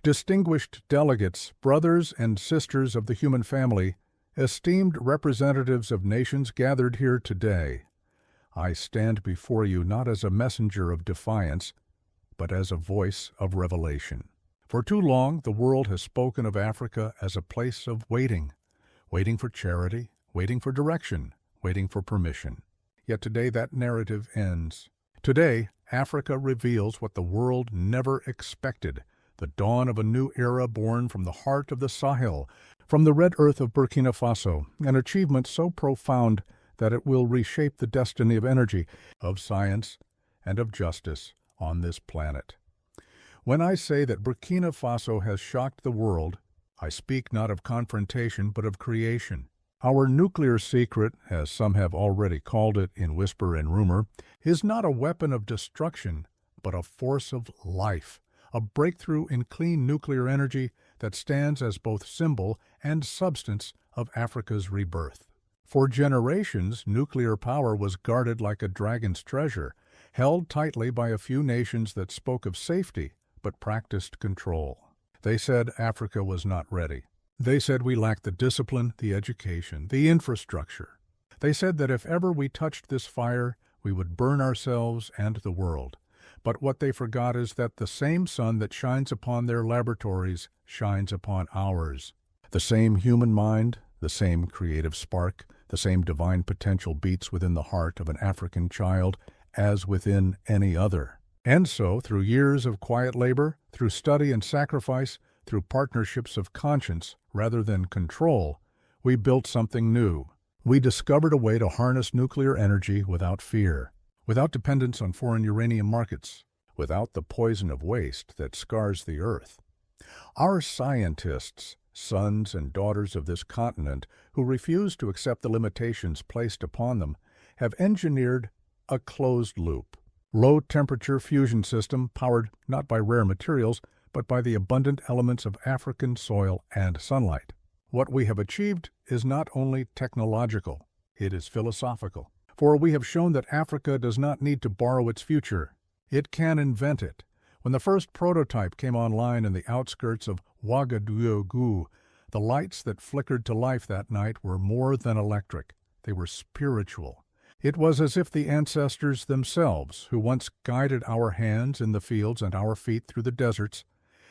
Distinguished delegates, brothers and sisters of the human family, esteemed representatives of nations gathered here today, I stand before you not as a messenger of defiance, but as a voice of revelation. For too long, the world has spoken of Africa as a place of waiting, waiting for charity, waiting for direction, waiting for permission. Yet today that narrative ends. Today, Africa reveals what the world never expected, the dawn of a new era born from the heart of the Sahel, from the red earth of Burkina Faso, an achievement so profound that it will reshape the destiny of energy, of science, and of justice on this planet. When I say that Burkina Faso has shocked the world, I speak not of confrontation but of creation. Our nuclear secret, as some have already called it in whisper and rumor, is not a weapon of destruction, but a force of life, a breakthrough in clean nuclear energy that stands as both symbol and substance of Africa's rebirth. For generations, nuclear power was guarded like a dragon's treasure, held tightly by a few nations that spoke of safety but practiced control. They said Africa was not ready. They said we lacked the discipline, the education, the infrastructure. They said that if ever we touched this fire, we would burn ourselves and the world. But what they forgot is that the same sun that shines upon their laboratories shines upon ours. The same human mind, the same creative spark, the same divine potential beats within the heart of an African child as within any other. And so, through years of quiet labor, through study and sacrifice, through partnerships of conscience rather than control, we built something new. We discovered a way to harness nuclear energy without fear, without dependence on foreign uranium markets, without the poison of waste that scars the earth. Our scientists, sons and daughters of this continent who refuse to accept the limitations placed upon them, have engineered a closed loop, low-temperature fusion system powered not by rare materials, but by the abundant elements of African soil and sunlight. What we have achieved is not only technological, it is philosophical. For we have shown that Africa does not need to borrow its future. It can invent it. When the first prototype came online in the outskirts of Ouagadougou, the lights that flickered to life that night were more than electric. They were spiritual. It was as if the ancestors themselves, who once guided our hands in the fields and our feet through the deserts,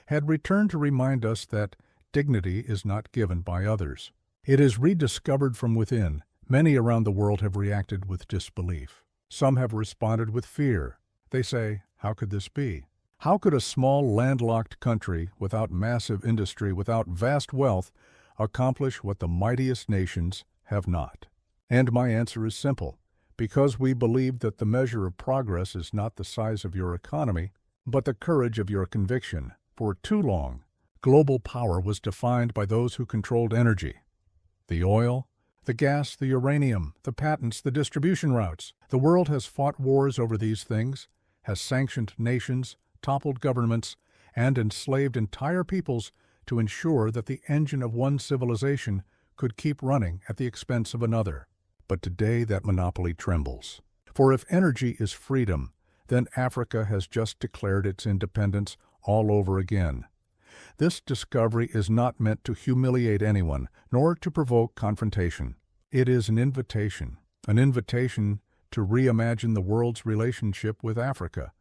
had returned to remind us that dignity is not given by others. It is rediscovered from within. Many around the world have reacted with disbelief. Some have responded with fear. They say, how could this be? How could a small landlocked country, without massive industry, without vast wealth, accomplish what the mightiest nations have not? And my answer is simple. Because we believe that the measure of progress is not the size of your economy, but the courage of your conviction. For too long, global power was defined by those who controlled energy. The oil, the gas, the uranium, the patents, the distribution routes. The world has fought wars over these things, has sanctioned nations, toppled governments, and enslaved entire peoples to ensure that the engine of one civilization could keep running at the expense of another. But today that monopoly trembles. For if energy is freedom, then Africa has just declared its independence all over again. This discovery is not meant to humiliate anyone, nor to provoke confrontation. It is an invitation to reimagine the world's relationship with Africa,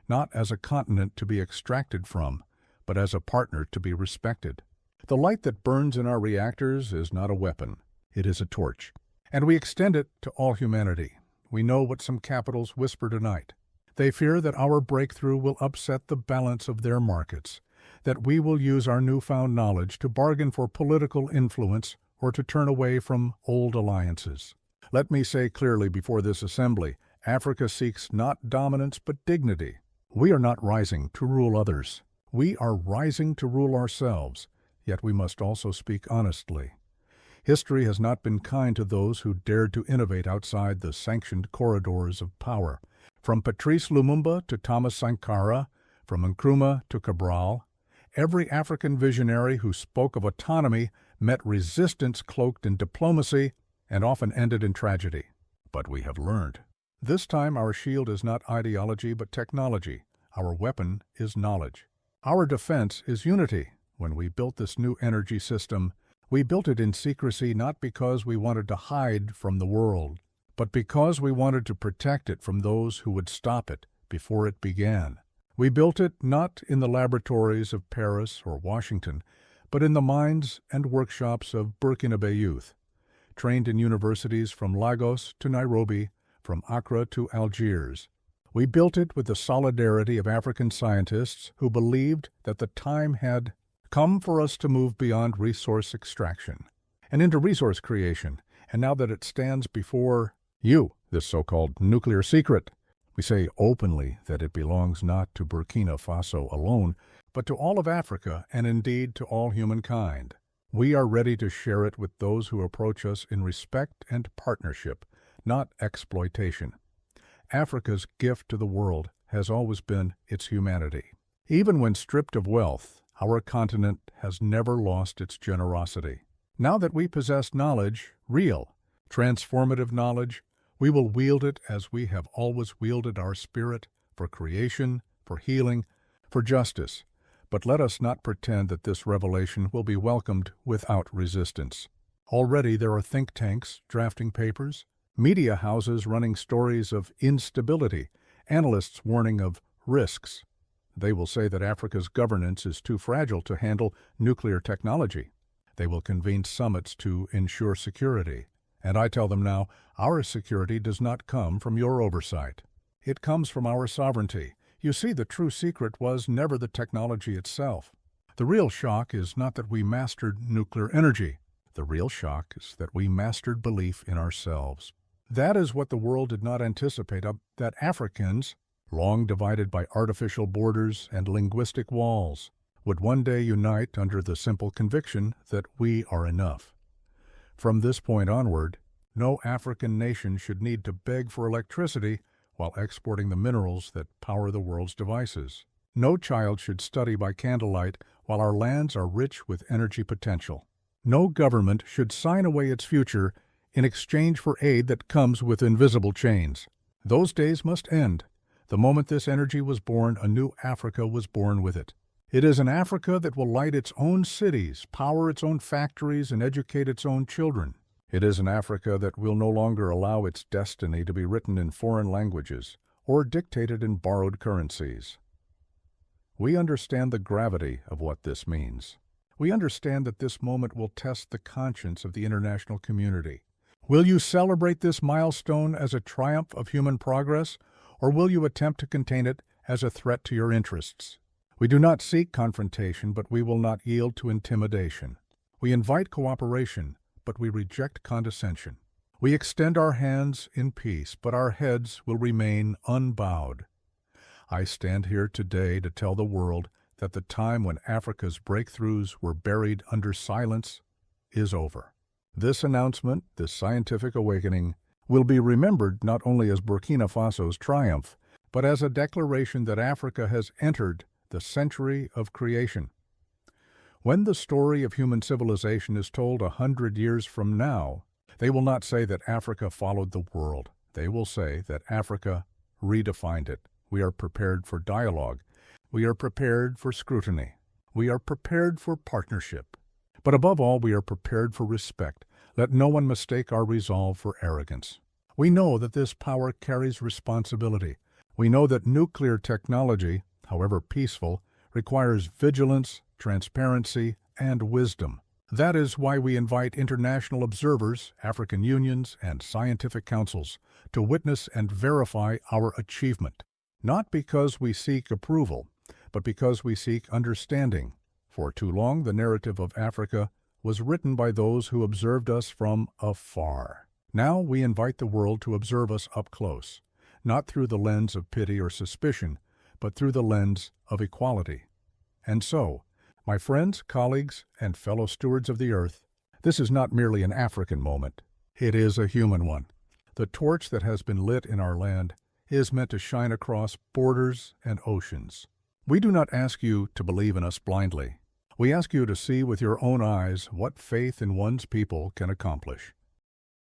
not as a continent to be extracted from, but as a partner to be respected. The light that burns in our reactors is not a weapon, it is a torch. And we extend it to all humanity. We know what some capitals whisper tonight. They fear that our breakthrough will upset the balance of their markets, that we will use our newfound knowledge to bargain for political influence or to turn away from old alliances. Let me say clearly before this assembly, Africa seeks not dominance but dignity. We are not rising to rule others. We are rising to rule ourselves, yet we must also speak honestly. History has not been kind to those who dared to innovate outside the sanctioned corridors of power. From Patrice Lumumba to Thomas Sankara, from Nkrumah to Cabral, every African visionary who spoke of autonomy met resistance cloaked in diplomacy and often ended in tragedy. But we have learned. This time our shield is not ideology but technology. Our weapon is knowledge. Our defense is unity. When we built this new energy system, we built it in secrecy not because we wanted to hide from the world, but because we wanted to protect it from those who would stop it before it began. We built it not in the laboratories of Paris or Washington, but in the minds and workshops of Burkina Faso youth, trained in universities from Lagos to Nairobi, from Accra to Algiers. We built it with the solidarity of African scientists who believed that the time had come for us to move beyond resource extraction and into resource creation. And now that it stands before you, this so-called nuclear secret, we say openly that it belongs not to Burkina Faso alone, but to all of Africa and indeed to all humankind. We are ready to share it with those who approach us in respect and partnership, not exploitation. Africa's gift to the world has always been its humanity. Even when stripped of wealth, our continent has never lost its generosity. Now that we possess knowledge, real, transformative knowledge, we will wield it as we have always wielded our spirit for creation, for healing, for justice. But let us not pretend that this revelation will be welcomed without resistance. Already there are think tanks drafting papers, media houses running stories of instability, analysts warning of risks. They will say that Africa's governance is too fragile to handle nuclear technology. They will convene summits to ensure security. And I tell them now, our security does not come from your oversight. It comes from our sovereignty. You see, the true secret was never the technology itself. The real shock is not that we mastered nuclear energy. The real shock is that we mastered belief in ourselves. That is what the world did not anticipate, that Africans, long divided by artificial borders and linguistic walls, would one day unite under the simple conviction that we are enough. From this point onward, no African nation should need to beg for electricity while exporting the minerals that power the world's devices. No child should study by candlelight while our lands are rich with energy potential. No government should sign away its future in exchange for aid that comes with invisible chains. Those days must end. The moment this energy was born, a new Africa was born with it. It is an Africa that will light its own cities, power its own factories, and educate its own children. It is an Africa that will no longer allow its destiny to be written in foreign languages or dictated in borrowed currencies. We understand the gravity of what this means. We understand that this moment will test the conscience of the international community. Will you celebrate this milestone as a triumph of human progress, or will you attempt to contain it as a threat to your interests? We do not seek confrontation, but we will not yield to intimidation. We invite cooperation, but we reject condescension. We extend our hands in peace, but our heads will remain unbowed. I stand here today to tell the world that the time when Africa's breakthroughs were buried under silence is over. This announcement, this scientific awakening, will be remembered not only as Burkina Faso's triumph, but as a declaration that Africa has entered the century of creation. When the story of human civilization is told 100 years from now, they will not say that Africa followed the world. They will say that Africa redefined it. We are prepared for dialogue. We are prepared for scrutiny. We are prepared for partnership. But above all, we are prepared for respect. Let no one mistake our resolve for arrogance. We know that this power carries responsibility. We know that nuclear technology, however peaceful, requires vigilance, transparency, and wisdom. That is why we invite international observers, African unions, and scientific councils to witness and verify our achievement, not because we seek approval, but because we seek understanding. For too long, the narrative of Africa was written by those who observed us from afar. Now we invite the world to observe us up close, not through the lens of pity or suspicion, but through the lens of equality. And so, my friends, colleagues, and fellow stewards of the earth, this is not merely an African moment. It is a human one. The torch that has been lit in our land is meant to shine across borders and oceans. We do not ask you to believe in us blindly. We ask you to see with your own eyes what faith in one's people can accomplish.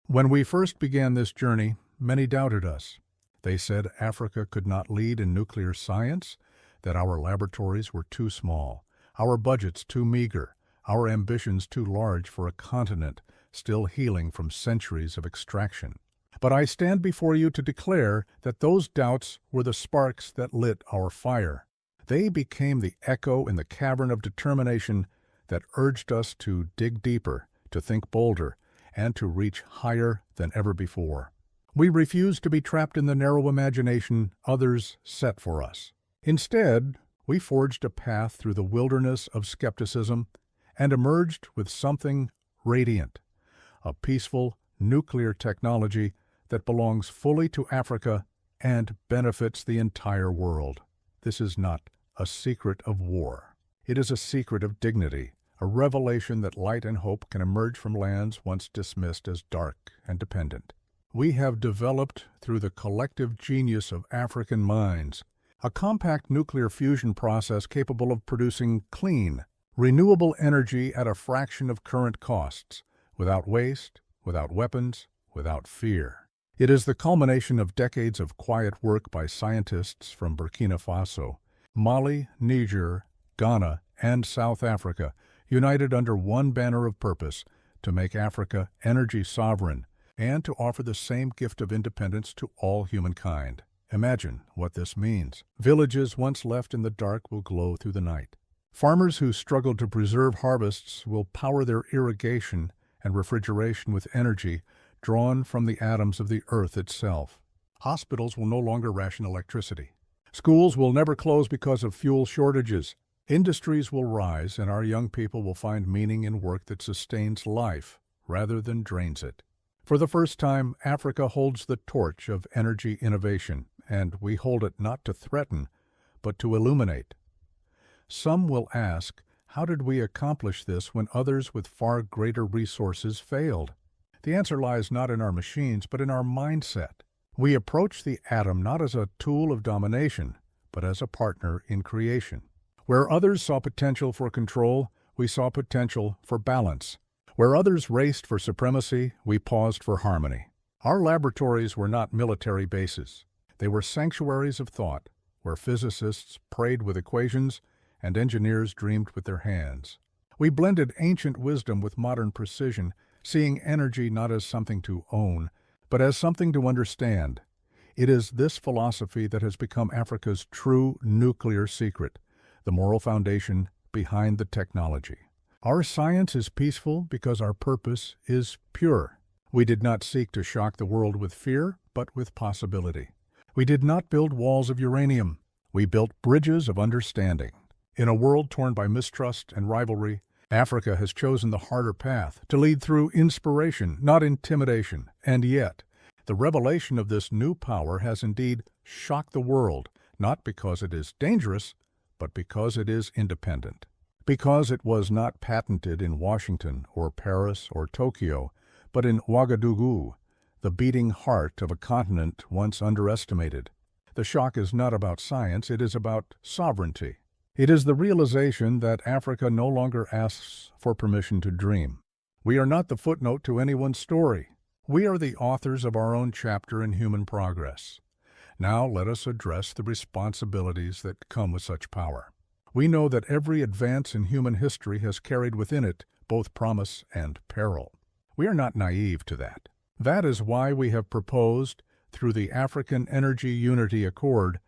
When we first began this journey, many doubted us. They said Africa could not lead in nuclear science, that our laboratories were too small, our budgets too meager, our ambitions too large for a continent still healing from centuries of extraction. But I stand before you to declare that those doubts were the sparks that lit our fire. They became the echo in the cavern of determination that urged us to dig deeper, to think bolder, and to reach higher than ever before. We refused to be trapped in the narrow imagination others set for us. Instead, we forged a path through the wilderness of skepticism and emerged with something radiant, a peaceful nuclear technology that belongs fully to Africa and benefits the entire world. This is not a secret of war. It is a secret of dignity, a revelation that light and hope can emerge from lands once dismissed as dark and dependent. We have developed, through the collective genius of African minds, a compact nuclear fusion process capable of producing clean, renewable energy at a fraction of current costs, without waste, without weapons, without fear. It is the culmination of decades of quiet work by scientists from Burkina Faso, Mali, Niger, Ghana, and South Africa, united under one banner of purpose: to make Africa energy sovereign and to offer the same gift of independence to all humankind. Imagine what this means. Villages once left in the dark will glow through the night. Farmers who struggled to preserve harvests will power their irrigation and refrigeration with energy drawn from the atoms of the earth itself. Hospitals will no longer ration electricity. Schools will never close because of fuel shortages. Industries will rise, and our young people will find meaning in work that sustains life rather than drains it. For the first time, Africa holds the torch of energy innovation, and we hold it not to threaten, but to illuminate. Some will ask, how did we accomplish this when others with far greater resources failed? The answer lies not in our machines, but in our mindset. We approach the atom not as a tool of domination, but as a partner in creation. Where others saw potential for control, we saw potential for balance. Where others raced for supremacy, we paused for harmony. Our laboratories were not military bases. They were sanctuaries of thought, where physicists prayed with equations and engineers dreamed with their hands. We blended ancient wisdom with modern precision, seeing energy not as something to own, but as something to understand. It is this philosophy that has become Africa's true nuclear secret, the moral foundation behind the technology. Our science is peaceful because our purpose is pure. We did not seek to shock the world with fear, but with possibility. We did not build walls of uranium. We built bridges of understanding. In a world torn by mistrust and rivalry, Africa has chosen the harder path, to lead through inspiration, not intimidation. And yet, the revelation of this new power has indeed shocked the world, not because it is dangerous, but because it is independent. Because it was not patented in Washington or Paris or Tokyo, but in Ouagadougou, the beating heart of a continent once underestimated. The shock is not about science, it is about sovereignty. It is the realization that Africa no longer asks for permission to dream. We are not the footnote to anyone's story. We are the authors of our own chapter in human progress. Now let us address the responsibilities that come with such power. We know that every advance in human history has carried within it both promise and peril. We are not naive to that. That is why we have proposed, through the African Energy Unity Accord,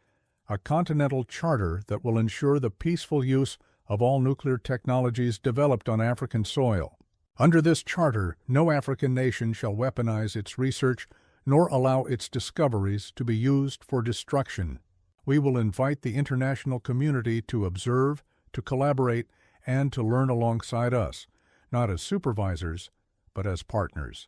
a continental charter that will ensure the peaceful use of all nuclear technologies developed on African soil. Under this charter, no African nation shall weaponize its research nor allow its discoveries to be used for destruction. We will invite the international community to observe, to collaborate, and to learn alongside us, not as supervisors, but as partners.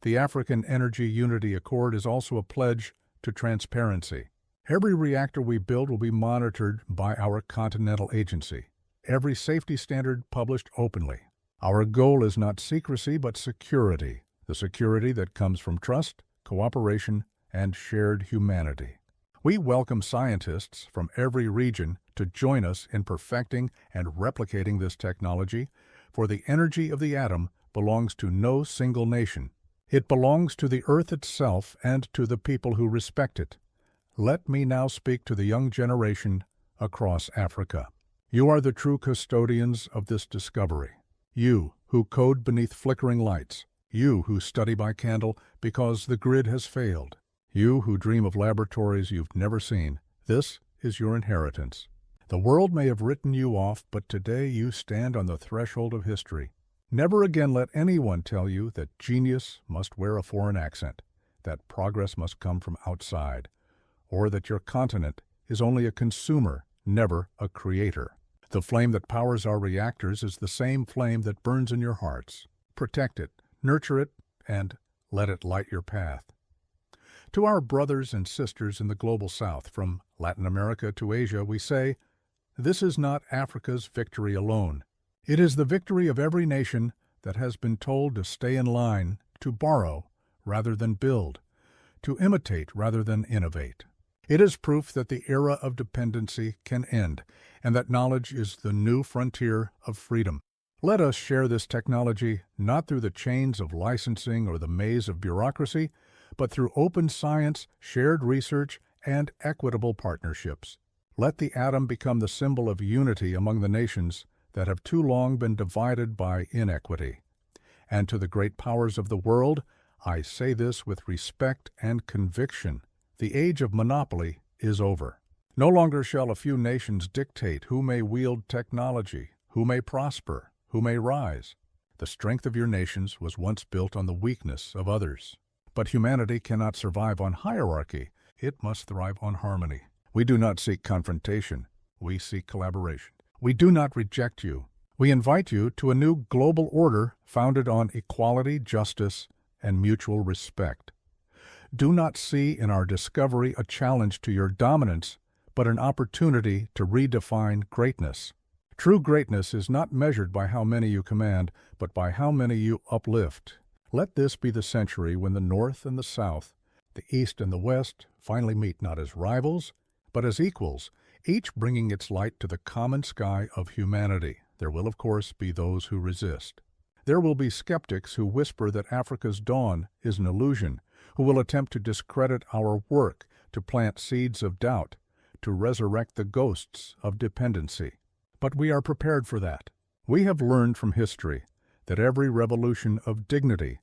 The African Energy Unity Accord is also a pledge to transparency. Every reactor we build will be monitored by our continental agency, every safety standard published openly. Our goal is not secrecy, but security, the security that comes from trust, cooperation, and shared humanity. We welcome scientists from every region to join us in perfecting and replicating this technology, for the energy of the atom belongs to no single nation. It belongs to the earth itself and to the people who respect it. Let me now speak to the young generation across Africa. You are the true custodians of this discovery. You who code beneath flickering lights. You who study by candle because the grid has failed. You who dream of laboratories you've never seen. This is your inheritance. The world may have written you off, but today you stand on the threshold of history. Never again let anyone tell you that genius must wear a foreign accent, that progress must come from outside, or that your continent is only a consumer, never a creator. The flame that powers our reactors is the same flame that burns in your hearts. Protect it, nurture it, and let it light your path. To our brothers and sisters in the global south, from Latin America to Asia, we say, this is not Africa's victory alone. It is the victory of every nation that has been told to stay in line, to borrow rather than build, to imitate rather than innovate. It is proof that the era of dependency can end, and that knowledge is the new frontier of freedom. Let us share this technology not through the chains of licensing or the maze of bureaucracy, but through open science, shared research, and equitable partnerships. Let the atom become the symbol of unity among the nations that have too long been divided by inequity. And to the great powers of the world, I say this with respect and conviction. The age of monopoly is over. No longer shall a few nations dictate who may wield technology, who may prosper, who may rise. The strength of your nations was once built on the weakness of others. But humanity cannot survive on hierarchy. It must thrive on harmony. We do not seek confrontation. We seek collaboration. We do not reject you. We invite you to a new global order founded on equality, justice, and mutual respect. Do not see in our discovery a challenge to your dominance, but an opportunity to redefine greatness. True greatness is not measured by how many you command, but by how many you uplift. Let this be the century when the North and the South, the East and the West, finally meet not as rivals, but as equals, each bringing its light to the common sky of humanity. There will, of course, be those who resist. There will be skeptics who whisper that Africa's dawn is an illusion, who will attempt to discredit our work, to plant seeds of doubt, to resurrect the ghosts of dependency. But we are prepared for that. We have learned from history that every revolution of dignity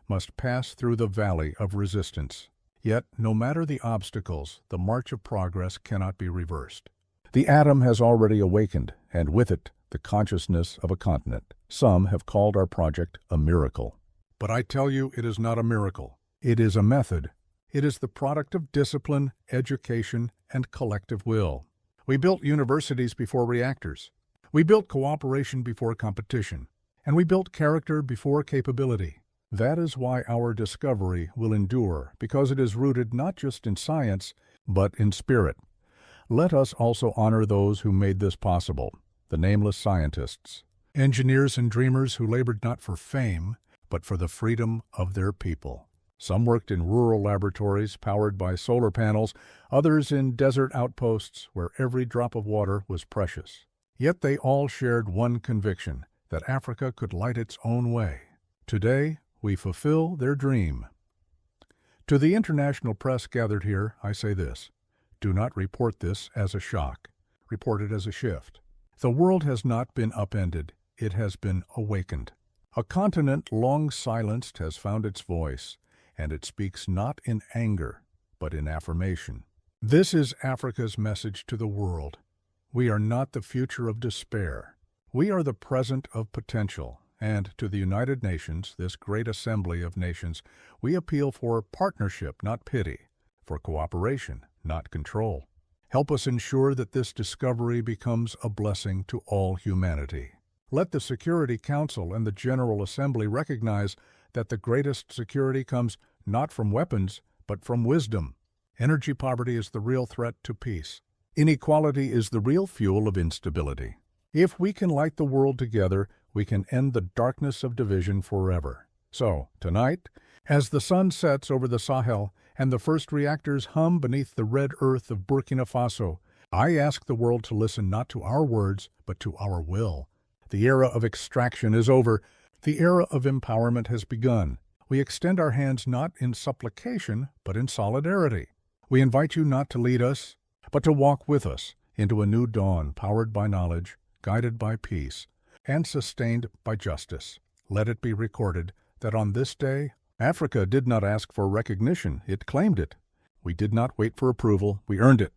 must pass through the valley of resistance. Yet, no matter the obstacles, the march of progress cannot be reversed. The atom has already awakened, and with it, the consciousness of a continent. Some have called our project a miracle. But I tell you, it is not a miracle. It is a method. It is the product of discipline, education, and collective will. We built universities before reactors. We built cooperation before competition. And we built character before capability. That is why our discovery will endure, because it is rooted not just in science, but in spirit. Let us also honor those who made this possible, the nameless scientists, engineers and dreamers who labored not for fame, but for the freedom of their people. Some worked in rural laboratories powered by solar panels, others in desert outposts where every drop of water was precious. Yet they all shared one conviction, that Africa could light its own way. Today, we fulfill their dream. To the international press gathered here, I say this. Do not report this as a shock. Report it as a shift. The world has not been upended. It has been awakened. A continent long silenced has found its voice, and it speaks not in anger, but in affirmation. This is Africa's message to the world. We are not the future of despair. We are the present of potential. And to the United Nations, this great assembly of nations, we appeal for partnership, not pity, for cooperation, not control. Help us ensure that this discovery becomes a blessing to all humanity. Let the Security Council and the General Assembly recognize that the greatest security comes not from weapons, but from wisdom. Energy poverty is the real threat to peace. Inequality is the real fuel of instability. If we can light the world together, we can end the darkness of division forever. So, tonight, as the sun sets over the Sahel and the first reactors hum beneath the red earth of Burkina Faso, I ask the world to listen not to our words, but to our will. The era of extraction is over. The era of empowerment has begun. We extend our hands not in supplication, but in solidarity. We invite you not to lead us, but to walk with us, into a new dawn powered by knowledge, guided by peace, and sustained by justice. Let it be recorded that on this day, Africa did not ask for recognition, it claimed it. We did not wait for approval, we earned it.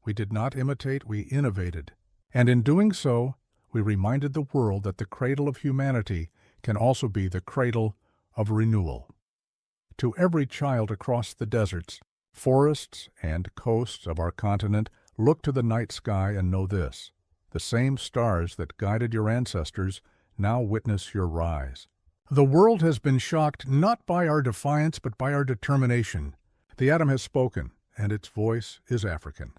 We did not imitate, we innovated. And in doing so, we reminded the world that the cradle of humanity can also be the cradle of renewal. To every child across the deserts, forests, and coasts of our continent, look to the night sky and know this: the same stars that guided your ancestors now witness your rise. The world has been shocked not by our defiance but by our determination. The atom has spoken, and its voice is African.